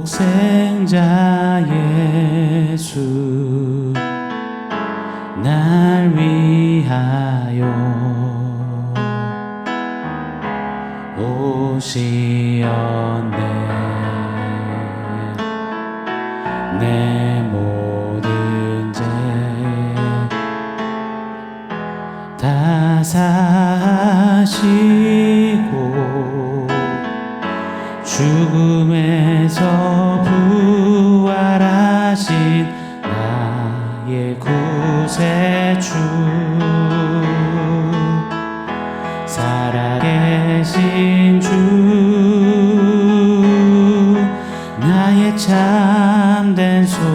독생자 예수 날 위하여 오시었네. 내 모든 죄 다 사시고 죽음에서 부활하신 나의 구세주 살아계신 주 나의 참된 소망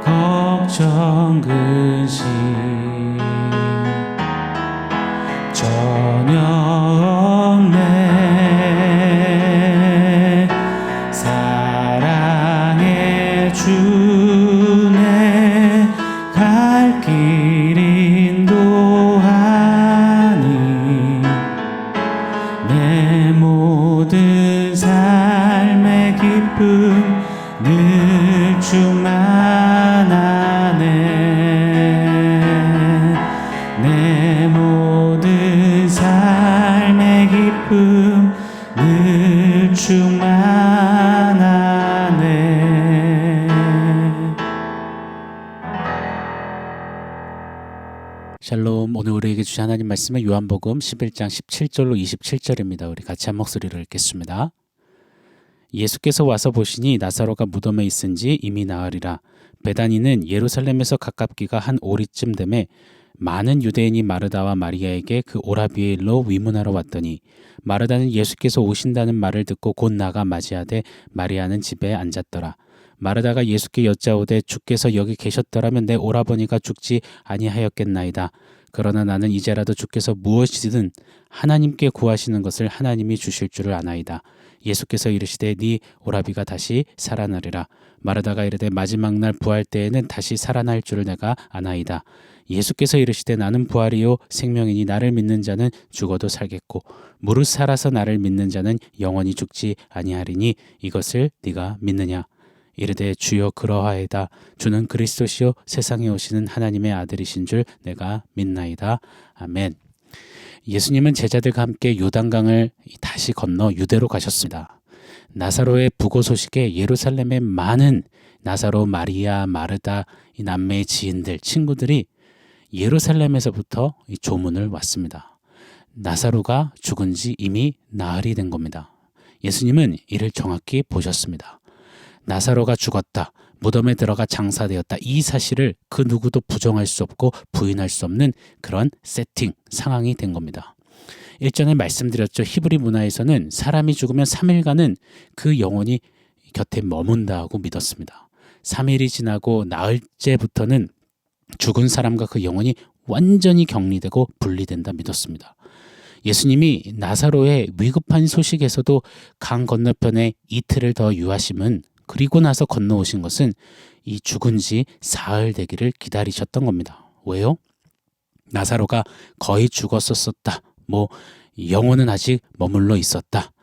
걱정 근심 전혀 없네. 사랑의 주네 갈 길 인도하니 내 모든 삶의 기쁨 늘 충만하네. 내 모든 삶의 기쁨 늘 충만하네. 샬롬. 오늘 우리에게 주신 하나님 말씀은 요한복음 11장 17절로 27절입니다. 우리 같이 한 목소리로 읽겠습니다. 예수께서 와서 보시니 나사로가 무덤에 있은지 이미 나으리라. 베다니는 예루살렘에서 가깝기가 한 오리쯤 되매 많은 유대인이 마르다와 마리아에게 그 오라비의 일로 위문하러 왔더니 마르다는 예수께서 오신다는 말을 듣고 곧 나가 맞이하되 마리아는 집에 앉았더라. 마르다가 예수께 여짜오되 주께서 여기 계셨더라면 내 오라버니가 죽지 아니하였겠나이다. 그러나 나는 이제라도 주께서 무엇이든 하나님께 구하시는 것을 하나님이 주실 줄을 아나이다. 예수께서 이르시되 네 오라비가 다시 살아나리라. 마르다가 이르되 마지막 날 부활 때에는 다시 살아날 줄을 내가 아나이다. 예수께서 이르시되 나는 부활이요 생명이니 나를 믿는 자는 죽어도 살겠고 무릇 살아서 나를 믿는 자는 영원히 죽지 아니하리니 이것을 네가 믿느냐. 이르되 주여 그러하이다. 주는 그리스도시요 세상에 오시는 하나님의 아들이신 줄 내가 믿나이다. 아멘. 예수님은 제자들과 함께 요단강을 다시 건너 유대로 가셨습니다. 나사로의 부고 소식에 예루살렘의 많은 나사로, 마리아, 마르다 이 남매의 지인들, 친구들이 예루살렘에서부터 이 조문을 왔습니다. 나사로가 죽은 지 이미 나흘이 된 겁니다. 예수님은 이를 정확히 보셨습니다. 나사로가 죽었다, 무덤에 들어가 장사되었다, 이 사실을 그 누구도 부정할 수 없고 부인할 수 없는 그런 세팅, 상황이 된 겁니다. 일전에 말씀드렸죠. 히브리 문화에서는 사람이 죽으면 3일간은 그 영혼이 곁에 머문다 하고 믿었습니다. 3일이 지나고 나흘째부터는 죽은 사람과 그 영혼이 완전히 격리되고 분리된다 믿었습니다. 예수님이 나사로의 위급한 소식에서도 강 건너편에 이틀을 더 유하심은, 그리고 나서 건너오신 것은 이 죽은 지 사흘 되기를 기다리셨던 겁니다. 왜요? 나사로가 거의 죽었었다, 영혼은 아직 머물러 있었다,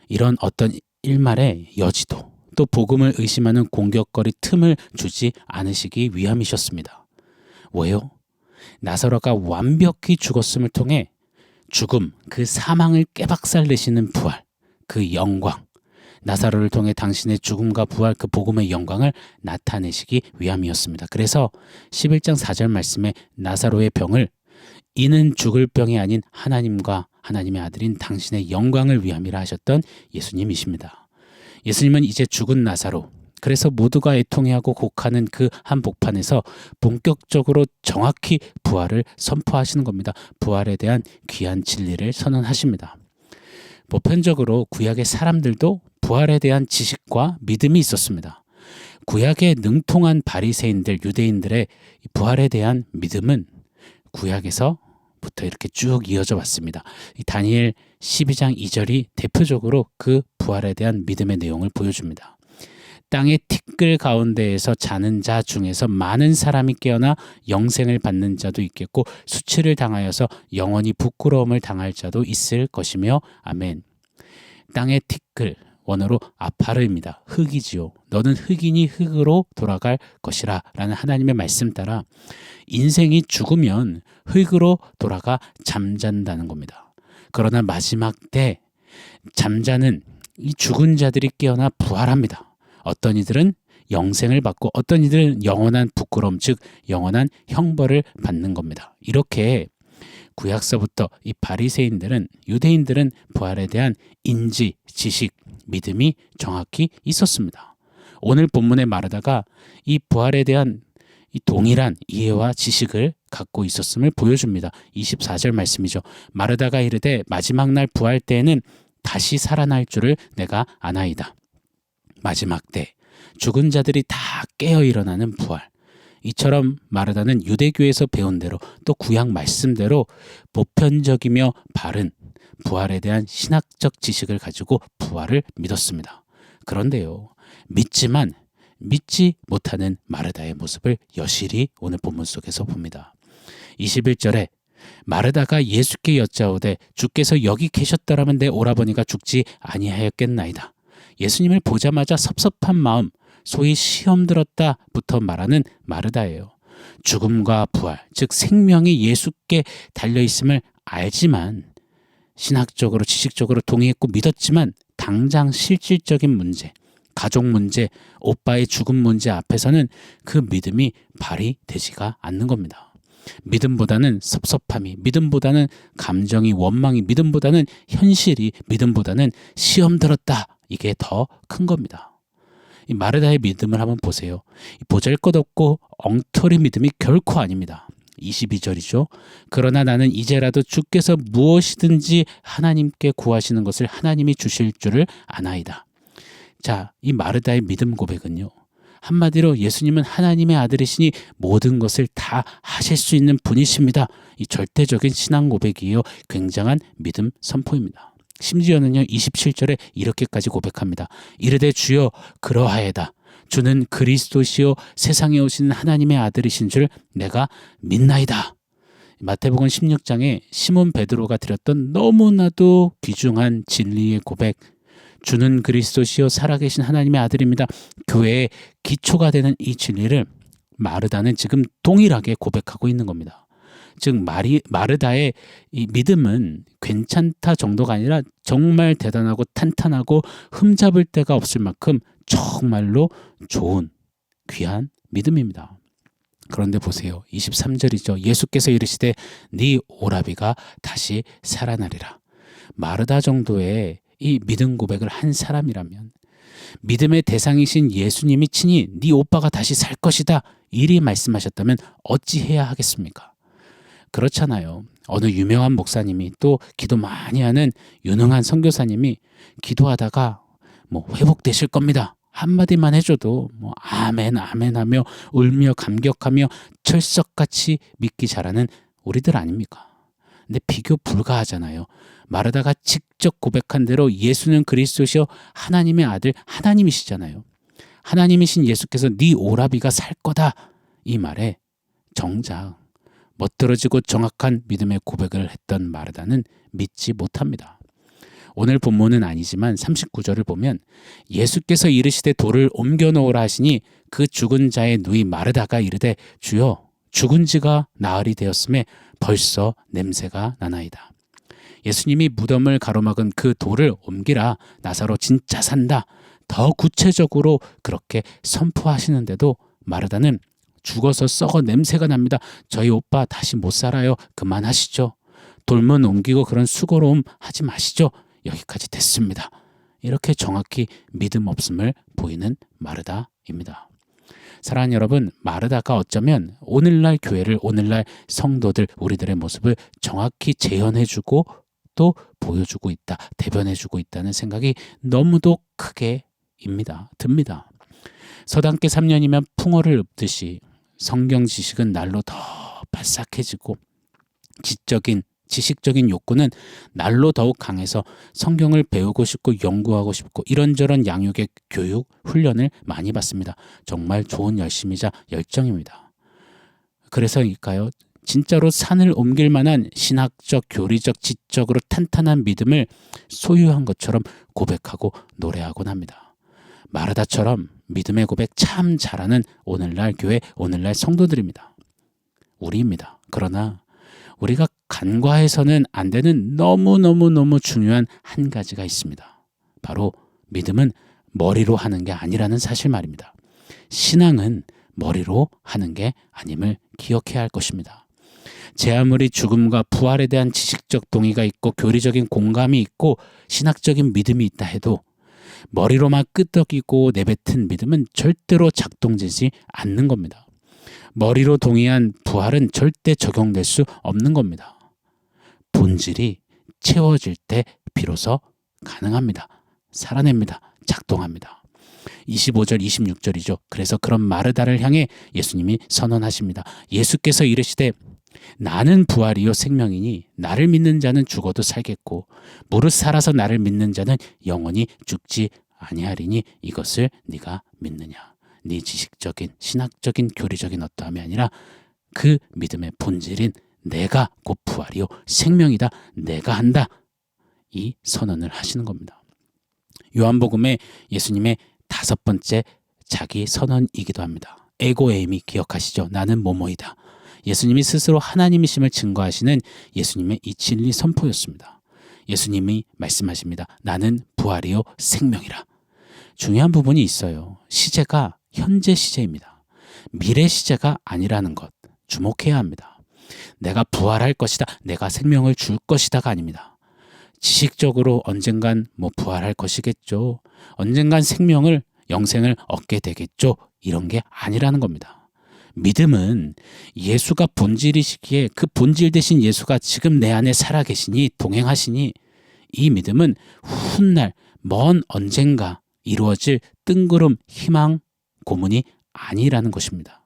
이런 어떤 일말의 여지도, 또 복음을 의심하는 공격거리 틈을 주지 않으시기 위함이셨습니다. 왜요? 나사로가 완벽히 죽었음을 통해 죽음, 그 사망을 깨박살 내시는 부활, 그 영광, 나사로를 통해 당신의 죽음과 부활, 그 복음의 영광을 나타내시기 위함이었습니다. 그래서 11장 4절 말씀에 나사로의 병을 이는 죽을 병이 아닌 하나님과 하나님의 아들인 당신의 영광을 위함이라 하셨던 예수님이십니다. 예수님은 이제 죽은 나사로, 그래서 모두가 애통해하고 곡하는 그 한복판에서 본격적으로 정확히 부활을 선포하시는 겁니다. 부활에 대한 귀한 진리를 선언하십니다. 보편적으로 구약의 사람들도 부활에 대한 지식과 믿음이 있었습니다. 구약에 능통한 바리새인들, 유대인들의 부활에 대한 믿음은 구약에서부터 이렇게 쭉 이어져 왔습니다. 이 다니엘 12장 2절이 대표적으로 그 부활에 대한 믿음의 내용을 보여줍니다. 땅의 티끌 가운데에서 자는 자 중에서 많은 사람이 깨어나 영생을 받는 자도 있겠고 수치를 당하여서 영원히 부끄러움을 당할 자도 있을 것이며, 아멘. 땅의 티끌, 원어로 아파르입니다. 흙이지요. 너는 흙이니 흙으로 돌아갈 것이라 라는 하나님의 말씀 따라 인생이 죽으면 흙으로 돌아가 잠잔다는 겁니다. 그러나 마지막 때 잠자는 이 죽은 자들이 깨어나 부활합니다. 어떤 이들은 영생을 받고 어떤 이들은 영원한 부끄러움, 즉 영원한 형벌을 받는 겁니다. 이렇게 구약서부터 이 바리새인들은, 유대인들은 부활에 대한 인지, 지식, 믿음이 정확히 있었습니다. 오늘 본문의 마르다가 이 부활에 대한 이 동일한 이해와 지식을 갖고 있었음을 보여줍니다. 24절 말씀이죠. 마르다가 이르되 마지막 날 부활 때에는 다시 살아날 줄을 내가 아나이다. 마지막 때 죽은 자들이 다 깨어 일어나는 부활. 이처럼 마르다는 유대교에서 배운 대로 또 구약 말씀대로 보편적이며 바른 부활에 대한 신학적 지식을 가지고 부활을 믿었습니다. 그런데요, 믿지만 믿지 못하는 마르다의 모습을 여실히 오늘 본문 속에서 봅니다. 21절에 마르다가 예수께 여짜오되 주께서 여기 계셨더라면 내 오라버니가 죽지 아니하였겠나이다. 예수님을 보자마자 섭섭한 마음, 소위 시험 들었다부터 말하는 마르다예요. 죽음과 부활, 즉 생명이 예수께 달려있음을 알지만 신학적으로 지식적으로 동의했고 믿었지만 당장 실질적인 문제, 가족 문제, 오빠의 죽음 문제 앞에서는 그 믿음이 발휘되지가 않는 겁니다. 믿음보다는 섭섭함이, 믿음보다는 감정이, 원망이, 믿음보다는 현실이, 믿음보다는 시험 들었다, 이게 더 큰 겁니다. 이 마르다의 믿음을 한번 보세요. 보잘것없고 엉터리 믿음이 결코 아닙니다. 22절이죠. 그러나 나는 이제라도 주께서 무엇이든지 하나님께 구하시는 것을 하나님이 주실 줄을 아나이다. 자, 이 마르다의 믿음 고백은요, 한마디로 예수님은 하나님의 아들이시니 모든 것을 다 하실 수 있는 분이십니다. 이 절대적인 신앙 고백이에요. 굉장한 믿음 선포입니다. 심지어는요, 27절에 이렇게까지 고백합니다. 이르되 주여 그러하에다. 주는 그리스도시요 세상에 오신 하나님의 아들이신 줄 내가 믿나이다. 마태복음 16장에 시몬 베드로가 드렸던 너무나도 귀중한 진리의 고백, 주는 그리스도시요 살아계신 하나님의 아들입니다. 교회의 기초가 되는 이 진리를 마르다는 지금 동일하게 고백하고 있는 겁니다. 즉 마르다의 이 믿음은 괜찮다 정도가 아니라 정말 대단하고 탄탄하고 흠잡을 데가 없을 만큼 정말로 좋은 귀한 믿음입니다. 그런데 보세요. 23절이죠. 예수께서 이르시되 네 오라비가 다시 살아나리라. 마르다 정도의 이 믿음 고백을 한 사람이라면, 믿음의 대상이신 예수님이 친히 네 오빠가 다시 살 것이다 이리 말씀하셨다면 어찌해야 하겠습니까? 그렇잖아요. 어느 유명한 목사님이, 또 기도 많이 하는 유능한 선교사님이 기도하다가 회복되실 겁니다 한마디만 해줘도 아멘 아멘 하며 울며 감격하며 철석같이 믿기 잘하는 우리들 아닙니까? 근데 비교 불가하잖아요. 마르다가 직접 고백한 대로 예수는 그리스도시요 하나님의 아들, 하나님이시잖아요. 하나님이신 예수께서 네 오라비가 살 거다, 이 말에 정작 멋들어지고 정확한 믿음의 고백을 했던 마르다는 믿지 못합니다. 오늘 본문은 아니지만 39절을 보면 예수께서 이르시되 돌을 옮겨 놓으라 하시니 그 죽은 자의 누이 마르다가 이르되 주여 죽은 지가 나흘이 되었음에 벌써 냄새가 나나이다. 예수님이 무덤을 가로막은 그 돌을 옮기라, 나사로 진짜 산다, 더 구체적으로 그렇게 선포하시는데도 마르다는 죽어서 썩어 냄새가 납니다. 저희 오빠 다시 못 살아요. 그만하시죠. 돌문 옮기고 그런 수고로움 하지 마시죠. 여기까지 됐습니다. 이렇게 정확히 믿음 없음을 보이는 마르다입니다. 사랑하는 여러분, 마르다가 어쩌면 오늘날 교회를, 오늘날 성도들, 우리들의 모습을 정확히 재현해주고 또 보여주고 있다, 대변해주고 있다는 생각이 너무도 크게 듭니다. 서당계 3년이면 풍어를 읊듯이 성경 지식은 날로 더 바삭해지고 지식적인 욕구는 날로 더욱 강해서 성경을 배우고 싶고 연구하고 싶고 이런저런 양육의 교육, 훈련을 많이 받습니다. 정말 좋은 열심이자 열정입니다. 그래서일까요? 진짜로 산을 옮길 만한 신학적, 교리적, 지적으로 탄탄한 믿음을 소유한 것처럼 고백하고 노래하곤 합니다. 마르다처럼 믿음의 고백 참 잘하는 오늘날 교회, 오늘날 성도들입니다. 우리입니다. 그러나 우리가 간과해서는 안 되는 너무너무 중요한 한 가지가 있습니다. 바로 믿음은 머리로 하는 게 아니라는 사실 말입니다. 신앙은 머리로 하는 게 아님을 기억해야 할 것입니다. 제 아무리 죽음과 부활에 대한 지식적 동의가 있고 교리적인 공감이 있고 신학적인 믿음이 있다 해도 머리로만 끄덕이고 내뱉은 믿음은 절대로 작동되지 않는 겁니다. 머리로 동의한 부활은 절대 적용될 수 없는 겁니다. 본질이 채워질 때 비로소 가능합니다. 살아냅니다. 작동합니다. 25절 26절이죠. 그래서 그런 마르다를 향해 예수님이 선언하십니다. 예수께서 이르시되 나는 부활이요 생명이니 나를 믿는 자는 죽어도 살겠고 무릇 살아서 나를 믿는 자는 영원히 죽지 아니하리니 이것을 네가 믿느냐. 네 지식적인 신학적인 교리적인 어떠함이 아니라 그 믿음의 본질인 내가 곧 부활이요 생명이다. 내가 한다. 이 선언을 하시는 겁니다. 요한복음에 예수님의 5번째 자기 선언이기도 합니다. 에고에임이 기억하시죠? 나는 뭐뭐이다. 예수님이 스스로 하나님이심을 증거하시는 예수님의 이 진리 선포였습니다. 예수님이 말씀하십니다. 나는 부활이요 생명이라. 중요한 부분이 있어요. 시제가 현재 시제입니다. 미래 시제가 아니라는 것 주목해야 합니다. 내가 부활할 것이다. 내가 생명을 줄 것이다가 아닙니다. 지식적으로 언젠간 부활할 것이겠죠. 언젠간 생명을 영생을 얻게 되겠죠. 이런 게 아니라는 겁니다. 믿음은 예수가 본질이시기에 그 본질 대신 예수가 지금 내 안에 살아계시니 동행하시니 이 믿음은 훗날 먼 언젠가 이루어질 뜬구름 희망 고문이 아니라는 것입니다.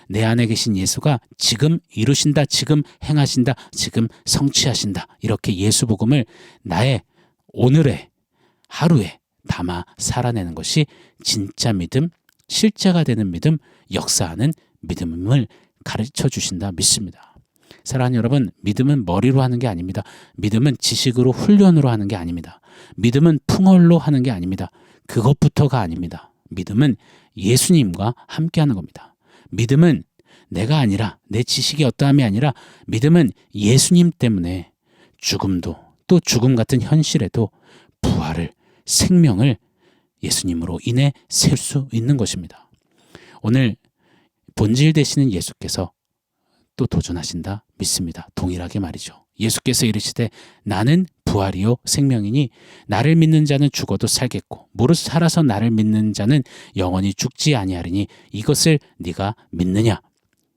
내 안에 계신 예수가 지금 이루신다, 지금 행하신다, 지금 성취하신다. 이렇게 예수 복음을 나의 오늘의 하루에 담아 살아내는 것이 진짜 믿음, 실제가 되는 믿음, 역사하는 믿음을 가르쳐 주신다 믿습니다. 사랑하는 여러분, 믿음은 머리로 하는 게 아닙니다. 믿음은 지식으로 훈련으로 하는 게 아닙니다. 믿음은 풍월로 하는 게 아닙니다. 그것부터가 아닙니다. 믿음은 예수님과 함께하는 겁니다. 믿음은 내가 아니라 내 지식이 어떠함이 아니라 믿음은 예수님 때문에 죽음도 또 죽음 같은 현실에도 부활을 생명을 예수님으로 인해 셀 수 있는 것입니다. 오늘 본질 되시는 예수께서 또 도전하신다 믿습니다. 동일하게 말이죠. 예수께서 이르시되 나는 부활이요 생명이니 나를 믿는 자는 죽어도 살겠고 무릇 살아서 나를 믿는 자는 영원히 죽지 아니하리니 이것을 네가 믿느냐?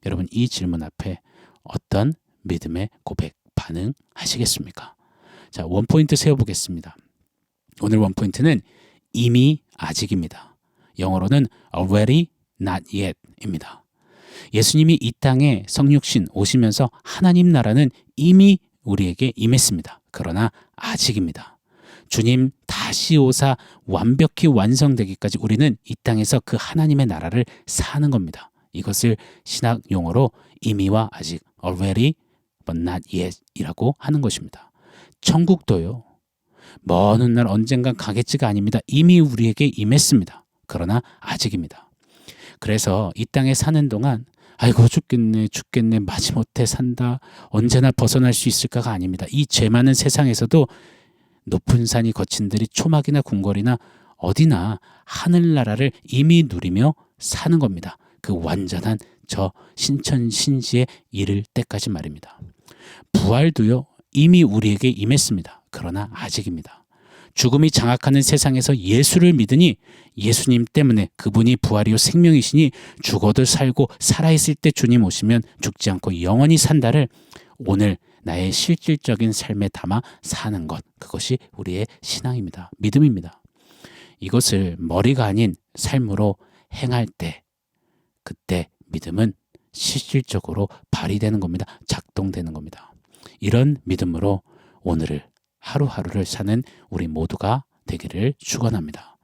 여러분 이 질문 앞에 어떤 믿음의 고백 반응하시겠습니까? 자, 원포인트 세워보겠습니다. 오늘 원포인트는 이미 아직입니다. 영어로는 already not yet 입니다. 예수님이 이 땅에 성육신 오시면서 하나님 나라는 이미 우리에게 임했습니다. 그러나 아직입니다. 주님 다시 오사 완벽히 완성되기까지 우리는 이 땅에서 그 하나님의 나라를 사는 겁니다. 이것을 신학 용어로 이미와 아직 already but not yet 이라고 하는 것입니다. 천국도요. 먼 훗날 언젠간 가겠지가 아닙니다. 이미 우리에게 임했습니다. 그러나 아직입니다. 그래서 이 땅에 사는 동안 아이고 죽겠네 마지못해 산다 언제나 벗어날 수 있을까가 아닙니다. 이 죄 많은 세상에서도 높은 산이 거친들이 초막이나 궁궐이나 어디나 하늘나라를 이미 누리며 사는 겁니다. 그 완전한 저 신천신지에 이를 때까지 말입니다. 부활도요 이미 우리에게 임했습니다. 그러나 아직입니다. 죽음이 장악하는 세상에서 예수를 믿으니 예수님 때문에 그분이 부활이요 생명이시니 죽어도 살고 살아있을 때 주님 오시면 죽지 않고 영원히 산다를 오늘 나의 실질적인 삶에 담아 사는 것, 그것이 우리의 신앙입니다. 믿음입니다. 이것을 머리가 아닌 삶으로 행할 때 그때 믿음은 실질적으로 발휘되는 겁니다. 작동되는 겁니다. 이런 믿음으로 오늘을 하루하루를 사는 우리 모두가 되기를 축원합니다.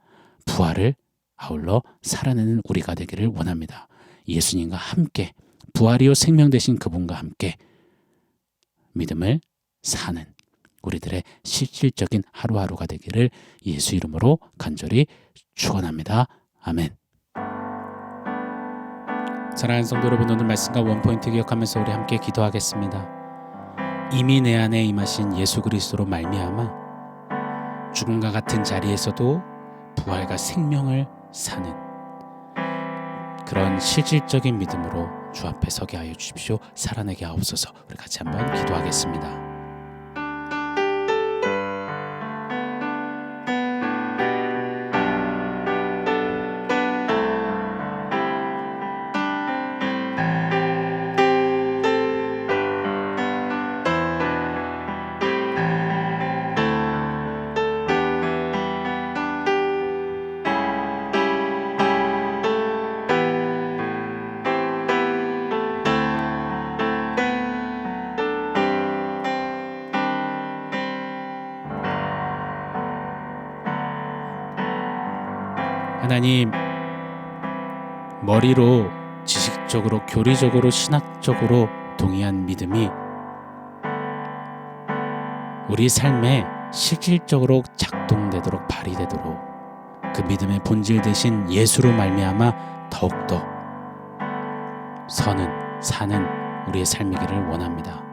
부활을 아울러 살아내는 우리가 되기를 원합니다. 예수님과 함께 부활이요 생명 되신 그분과 함께 믿음을 사는 우리들의 실질적인 하루하루가 되기를 예수 이름으로 간절히 축원합니다. 아멘. 사랑하는 성도 여러분, 오늘 말씀과 원포인트 기억하면서 우리 함께 기도하겠습니다. 이미 내 안에 임하신 예수 그리스도로 말미암아 죽음과 같은 자리에서도 부활과 생명을 사는 그런 실질적인 믿음으로 주 앞에 서게 하여 주십시오. 살아내게 하옵소서. 우리 같이 한번 기도하겠습니다. 하나님, 머리로 지식적으로 교리적으로 신학적으로 동의한 믿음이 우리 삶에 실질적으로 작동되도록 발휘되도록 그 믿음의 본질 대신 예수로 말미암아 더욱더 사는 우리의 삶이기를 원합니다.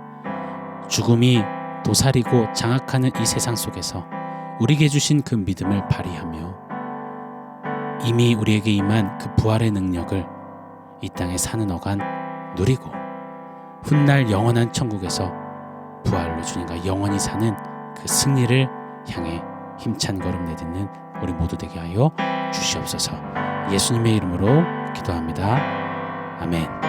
죽음이 도사리고 장악하는 이 세상 속에서 우리에게 주신 그 믿음을 발휘하며 이미 우리에게 임한 그 부활의 능력을 이 땅에 사는 어간 누리고 훗날 영원한 천국에서 부활로 주님과 영원히 사는 그 승리를 향해 힘찬 걸음 내딛는 우리 모두 되게 하여 주시옵소서. 예수님의 이름으로 기도합니다. 아멘.